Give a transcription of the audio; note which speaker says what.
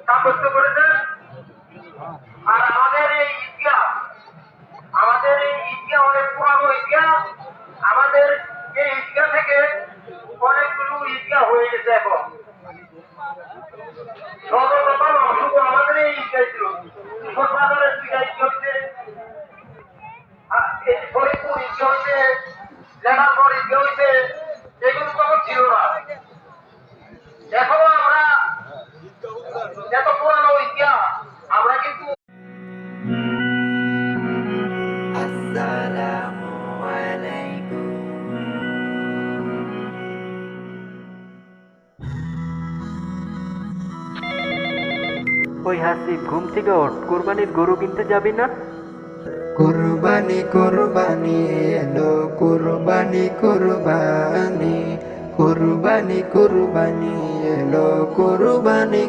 Speaker 1: সাব্যস্ত করেছেন। আর আমাদের এই ঈদগাহ অনেক পুরানো ঈদগাহ। আমাদের এই ঈদগাহ থেকে অনেকগুলো ঈদগাহ হয়ে গেছে এখন। সর্বপ্রথম শুধু আমাদের এই ঈদগাহ ছিল। কিশোর বাজারের দুইটা ঈদগাহ হচ্ছে, ফরিদপুর ঈদগাহ হচ্ছে, লেখানগর ঈদগাহ হচ্ছে, এগুলো তখন ছিল না। এখনো আমরা এত পুরানো ঈদগাহ আমরা কিন্তু
Speaker 2: ওই হাসিব, ঘুম থেকে ওঠ, কোরবানির গরু কিনতে যাবি না?
Speaker 3: কুরবানি কুরবানি এলো কুরবানি কুরবানি কুরবানি কুরবানি এলো কুরবানি